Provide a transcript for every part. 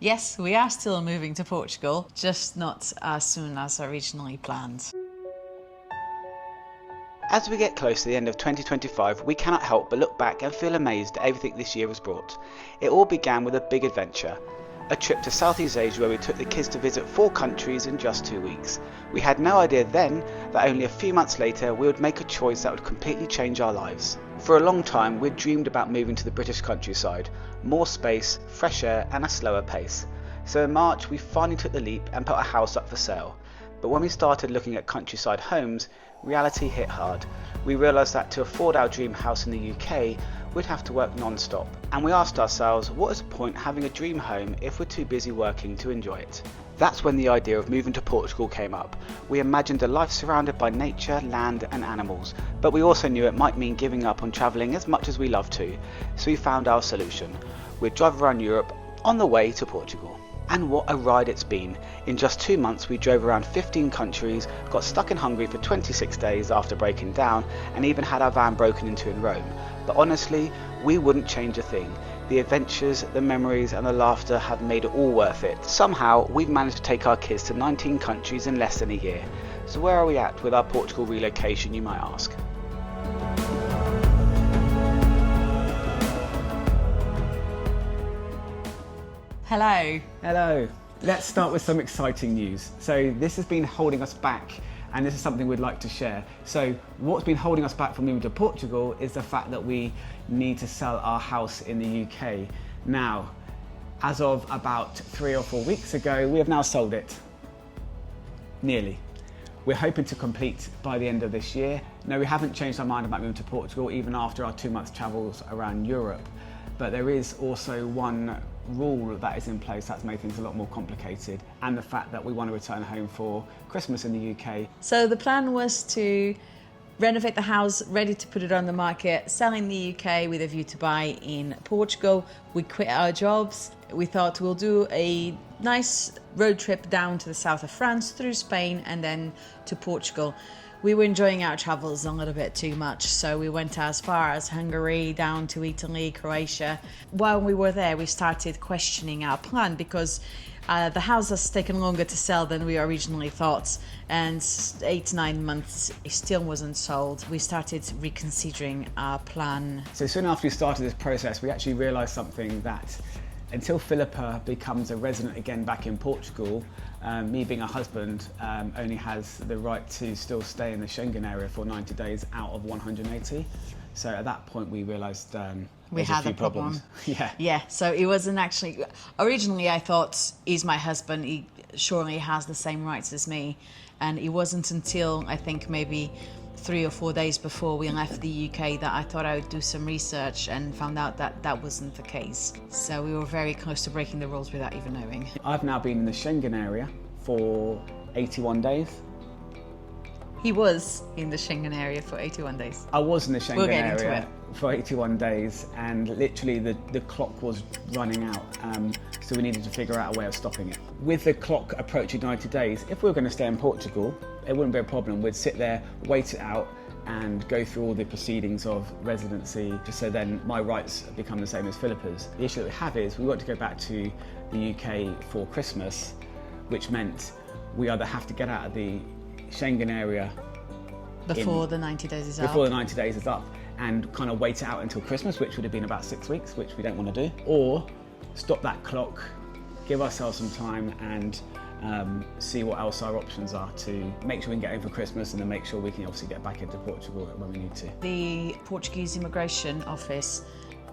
Yes, we are still moving to Portugal, just not as soon as originally planned. As we get close to the end of 2025, we cannot help but look back and feel amazed at everything this year has brought. It all began with a big adventure, a trip to Southeast Asia where we took the kids to visit 4 countries in just 2 weeks. We had no idea then that only a few months later we would make a choice that would completely change our lives. For a long time we'd dreamed about moving to the British countryside, more space, fresh air and a slower pace. So in March we finally took the leap and put our house up for sale. But when we started looking at countryside homes, reality hit hard. We realised that to afford our dream house in the UK, we'd have to work non-stop. And we asked ourselves, what is the point having a dream home if we're too busy working to enjoy it? That's when the idea of moving to Portugal came up. We imagined a life surrounded by nature, land and animals, but we also knew it might mean giving up on travelling as much as we love to. So we found our solution. We'd drive around Europe on the way to Portugal. And what a ride it's been. In just 2 months we drove around 15 countries, got stuck in Hungary for 26 days after breaking down, and even had our van broken into in Rome. But honestly, we wouldn't change a thing. The adventures, the memories and the laughter have made it all worth it. Somehow we've managed to take our kids to 19 countries in less than a year. So where are we at with our Portugal relocation, you might ask? Hello. Hello. Let's start with some exciting news. So this has been holding us back and this is something we'd like to share. So what's been holding us back from moving to Portugal is the fact that we need to sell our house in the UK. Now, as of about 3 or 4 weeks ago, we have now sold it. Nearly. We're hoping to complete by the end of this year. No, we haven't changed our mind about moving to Portugal even after our 2 months travels around Europe. But there is also one rule that is in place that's made things a lot more complicated, and the fact that we want to return home for Christmas in the UK. So the plan was to renovate the house, ready to put it on the market, sell in the UK with a view to buy in Portugal. We quit our jobs. We thought we'll do a nice road trip down to the south of France, through Spain and then to Portugal. We were enjoying our travels a little bit too much, so we went as far as Hungary, down to Italy, Croatia. While we were there, we started questioning our plan because the house has taken longer to sell than we originally thought, and 8 to 9 months it still wasn't sold. We started reconsidering our plan. So soon after we started this process, we actually realised something, that until Philippa becomes a resident again back in Portugal, me being a husband only has the right to still stay in the Schengen area for 90 days out of 180. So at that point we realised we had a problem. Yeah. So it wasn't actually, originally I thought, he's my husband, he surely has the same rights as me. And it wasn't until I think maybe 3 or 4 days before we left the UK that I thought I would do some research and found out that that wasn't the case. So we were very close to breaking the rules without even knowing. I've now been in the Schengen area for 81 days. He was in the Schengen area for 81 days. I was in the Schengen into area for 81 days and literally the clock was running out, so we needed to figure out a way of stopping it. With the clock approaching 90 days, if we were going to stay in Portugal, it wouldn't be a problem. We'd sit there, wait it out and go through all the proceedings of residency, just so then my rights become the same as Philippa's. The issue that we have is we want to go back to the UK for Christmas, which meant we either have to get out of the Schengen area before the 90 days is up. Before the 90 days is up, and kind of wait it out until Christmas, which would have been about 6 weeks, which we don't want to do. Or stop that clock, give ourselves some time and see what else our options are to make sure we can get home for Christmas and then make sure we can obviously get back into Portugal when we need to. The Portuguese immigration office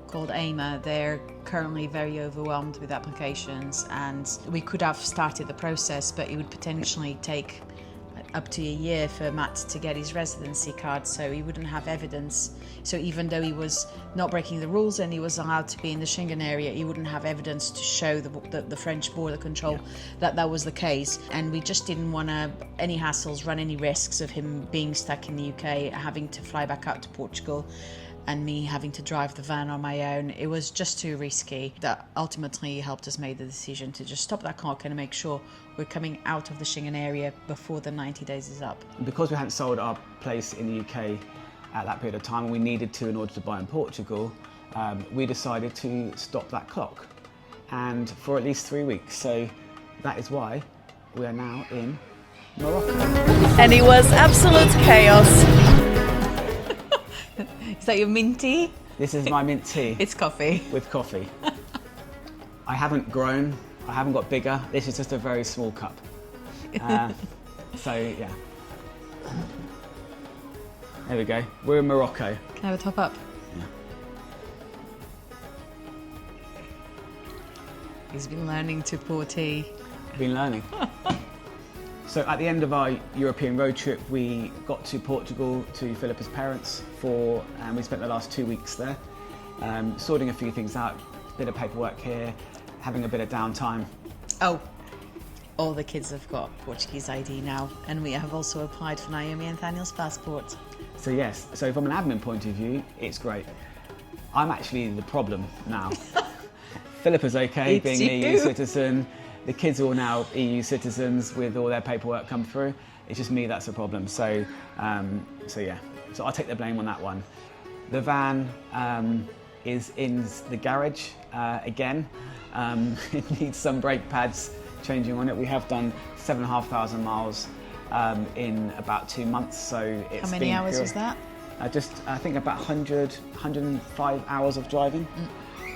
called AIMA, they're currently very overwhelmed with applications, and we could have started the process, but it would potentially take up to a year for Matt to get his residency card, so he wouldn't have evidence. So even though he was not breaking the rules and he was allowed to be in the Schengen area, he wouldn't have evidence to show the French border control that was the case. And we just didn't want to any hassles, run any risks of him being stuck in the UK, having to fly back out to Portugal and me having to drive the van on my own. It was just too risky. That ultimately helped us make the decision to just stop that clock and make sure we're coming out of the Schengen area before the 90 days is up. Because we hadn't sold our place in the UK at that period of time, and we needed to in order to buy in Portugal, we decided to stop that clock. and for at least 3 weeks. So that is why we are now in Morocco. And it was absolute chaos. Is that your mint tea? This is my mint tea. It's coffee. With coffee. I haven't grown, I haven't got bigger. This is just a very small cup. So yeah. There we go. We're in Morocco. Can I have a top up? Yeah. He's been learning to pour tea. I've been learning. So at the end of our European road trip, we got to Portugal to Philippa's parents and we spent the last 2 weeks there, sorting a few things out, a bit of paperwork here, having a bit of downtime. Oh, all the kids have got Portuguese ID now, and we have also applied for Naomi and Nathaniel's passport. So yes, so from an admin point of view, it's great. I'm actually the problem now. Philippa's okay, It's being an EU you. citizen. The kids are all now EU citizens with all their paperwork come through. It's just me that's a problem. So yeah, so I'll take the blame on that one. The van is in the garage again. It needs some brake pads changing on it. We have done 7,500 miles in about 2 months, so it's How many been hours pure- was that? I think about 105 hours of driving.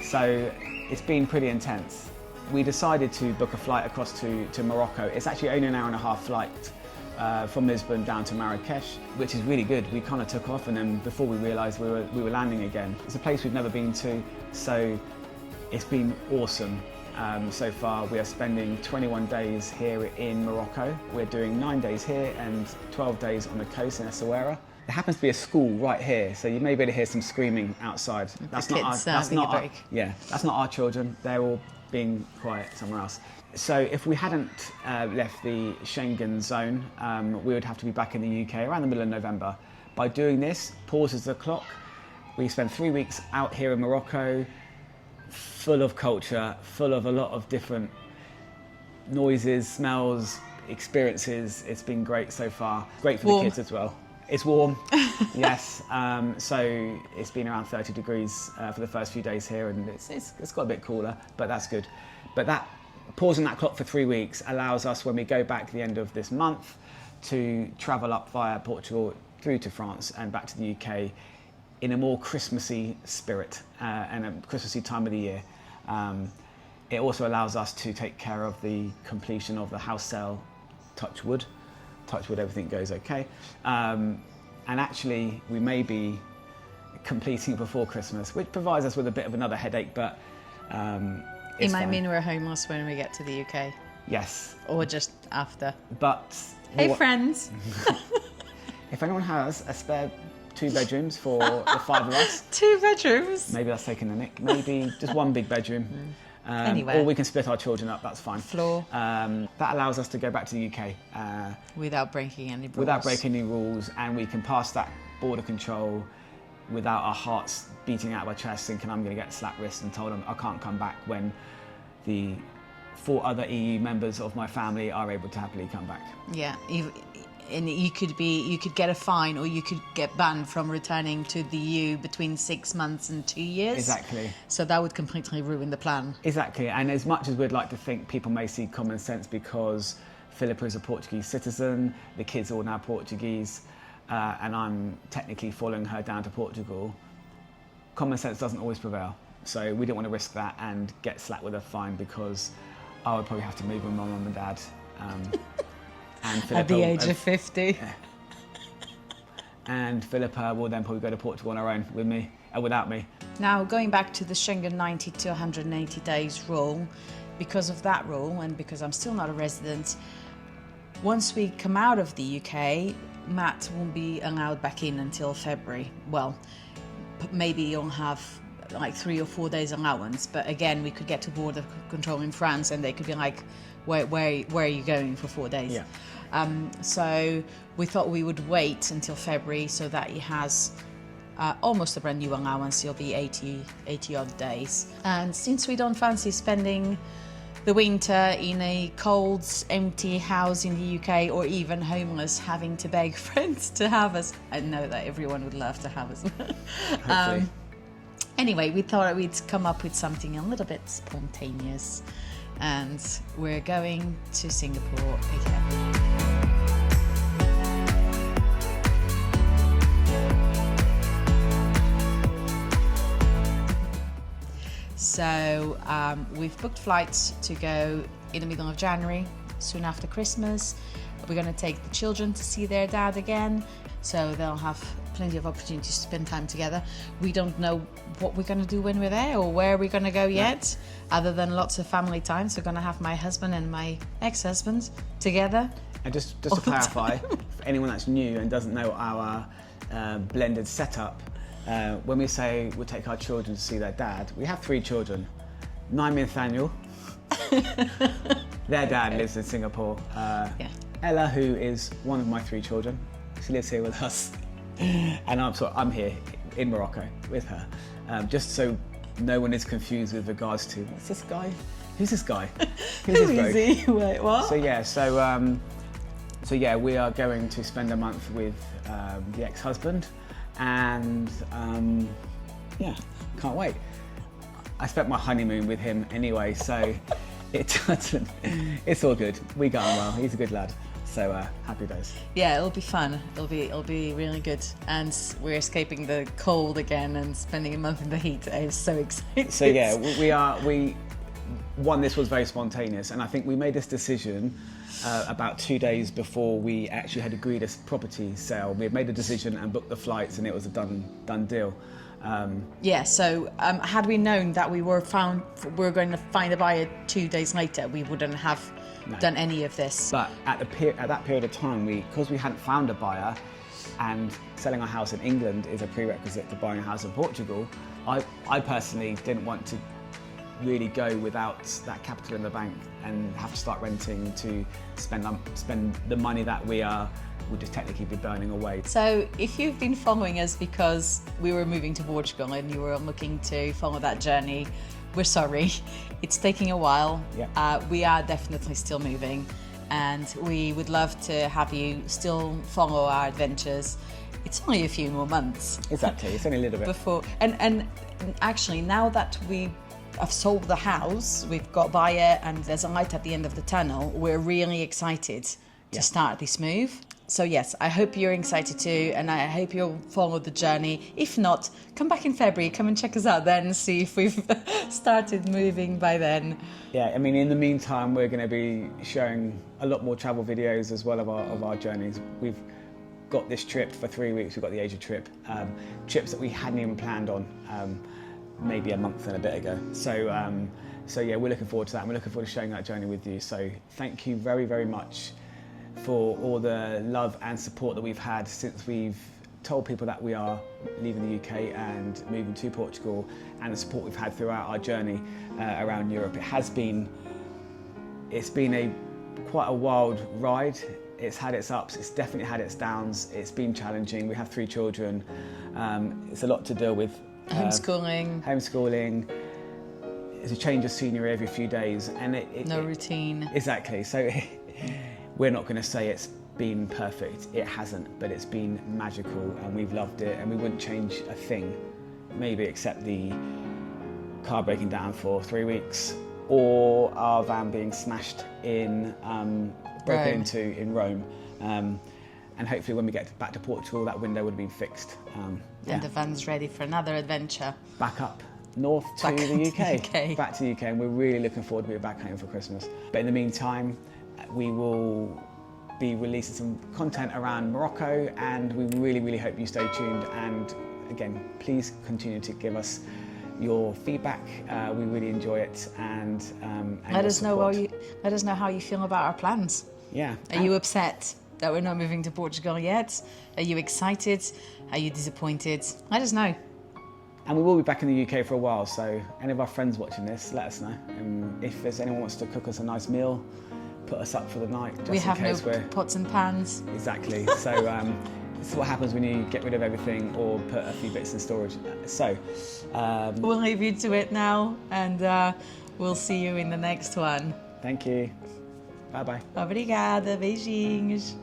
So it's been pretty intense. We decided to book a flight across to Morocco. It's actually only an hour and a half flight from Lisbon down to Marrakesh, which is really good. We kind of took off, and then before we realised we were landing again. It's a place we've never been to, so it's been awesome. So far we are spending 21 days here in Morocco. We're doing 9 days here and 12 days on the coast in Essaouira. There happens to be a school right here, so you may be able to hear some screaming outside. That's kids that's having a not our, break. yeah, that's not our children. They're all being quiet somewhere else. So if we hadn't left the Schengen zone, we would have to be back in the UK around the middle of November. By doing this, pauses the clock. We spend 3 weeks out here in Morocco, full of culture, full of a lot of different noises, smells, experiences. It's been great so far. Great for Warm. the kids as well. It's warm, yes. So it's been around 30 degrees for the first few days here, and it's got a bit cooler, but that's good. But that pausing that clock for 3 weeks allows us, when we go back at the end of this month, to travel up via Portugal through to France and back to the UK in a more Christmassy spirit and a Christmassy time of the year. It also allows us to take care of the completion of the house sale, touch wood, everything goes okay. And actually, we may be completing before Christmas, which provides us with a bit of another headache, but It it's might fine. mean we're homeless when we get to the UK, Yes, or just after. but Hey, what- friends. if anyone has a spare 2 bedrooms for the 5 of us, 2 bedrooms. maybe that's taking the nick. Maybe just 1 big bedroom. Anywhere. Or we can split our children up, that's fine. Floor. That allows us to go back to the UK Without breaking any rules. without breaking any rules, and we can pass that border control without our hearts beating out of our chest thinking I'm going to get slapped wrist and told I can't come back, when the 4 other EU members of my family are able to happily come back. Yeah, and you could get a fine, or you could get banned from returning to the EU between 6 months and 2 years. Exactly. So that would completely ruin the plan. Exactly, and as much as we'd like to think people may see common sense because Philippa is a Portuguese citizen, the kids are all now Portuguese, and I'm technically following her down to Portugal, common sense doesn't always prevail. So we didn't want to risk that and get slapped with a fine, because I would probably have to move with my mum and dad. And At the Philippa- age of 50. And Philippa will then probably go to Portugal on her own without me. Now, going back to the Schengen 90 to 180 days rule, because of that rule, and because I'm still not a resident, once we come out of the UK, Matt won't be allowed back in until February. Well, maybe you'll have like 3 or 4 days allowance, but again, we could get to border control in France, and they could be like, where are you going for 4 days? Yeah. So we thought we would wait until February so that he has almost a brand new allowance. He'll be 80 odd days. And since we don't fancy spending the winter in a cold, empty house in the UK, or even homeless, having to beg friends to have us, I know that everyone would love to have us. Hopefully. Anyway, we thought we'd come up with something a little bit spontaneous, and we're going to Singapore again. So we've booked flights to go in the middle of January, soon after Christmas. We're going to take the children to see their dad again, so they'll have plenty of opportunities to spend time together. We don't know what we're going to do when we're there or where we're going to go yet, other than lots of family time. So we're going to have my husband and my ex-husband together. And just to clarify, for anyone that's new and doesn't know our blended setup, when we say we'll take our children to see their dad, we have 3 children. Naomi and Nathaniel, their dad lives in Singapore. Ella, who is one of my 3 children, she lives here with us. And I'm here in Morocco with her. Just so no one is confused with regards to, what's this guy? Who's this guy? Who is he? Wait, what? So yeah, we are going to spend a month with the ex-husband, and can't wait. I spent my honeymoon with him anyway, so it's all good. We got on well. He's a good lad. So happy days. Yeah, it'll be fun. It'll be really good, and we're escaping the cold again and spending a month in the heat. I'm so excited. So yeah, this was very spontaneous, and I think we made this decision about 2 days before we actually had agreed a property sale. We had made a decision and booked the flights, and it was a done deal. So had we known that we were going to find a buyer 2 days later, we wouldn't have done any of this. But at that period of time, because we hadn't found a buyer, and selling our house in England is a prerequisite to buying a house in Portugal, I personally didn't want to really go without that capital in the bank and have to start renting to spend the money that we would just technically be burning away. So if you've been following us because we were moving to Portugal and you were looking to follow that journey, we're sorry. It's taking a while. Yeah. We are definitely still moving, and we would love to have you still follow our adventures. It's only a few more months. Exactly, it's only a little bit. Before, and actually now that we have sold the house, we've got buyer and there's a light at the end of the tunnel, we're really excited to start this move. So yes, I hope you're excited too, and I hope you'll follow the journey. If not, come back in February, come and check us out then and see if we've started moving by then. Yeah, I mean, in the meantime, we're going to be showing a lot more travel videos as well of our journeys. We've got this trip for 3 weeks, we've got the Asia trip, trips that we hadn't even planned on maybe a month and a bit ago. So yeah, we're looking forward to that, and we're looking forward to sharing that journey with you. So thank you very, very much for all the love and support that we've had since we've told people that we are leaving the UK and moving to Portugal, and the support we've had throughout our journey around Europe. It's been quite a wild ride. It's had its ups, it's definitely had its downs. It's been challenging. We have 3 children. It's a lot to deal with. Homeschooling. It's a change of scenery every few days, and no routine. Exactly. So we're not going to say it's been perfect. It hasn't, but it's been magical, and we've loved it, and we wouldn't change a thing, maybe except the car breaking down for 3 weeks, or our van being smashed broken into in Rome. And hopefully when we get back to Portugal, that window would have been fixed. And the van's ready for another adventure. Back up north to the UK. Back to the UK, and we're really looking forward to being back home for Christmas. But in the meantime, we will be releasing some content around Morocco, and we really, really hope you stay tuned. And again, please continue to give us your feedback. We really enjoy it, and let us know how you feel about our plans. Yeah. Are you upset that we're not moving to Portugal yet? Are you excited? Are you disappointed? Let us know. And we will be back in the UK for a while, so any of our friends watching this, let us know. If there's anyone wants to cook us a nice meal, put us up for the night. Just we in have case no pots and pans. Exactly. So this is what happens when you get rid of everything or put a few bits in storage. So we'll leave you to it now, and we'll see you in the next one. Thank you. Bye bye. Obrigada, beijinhos.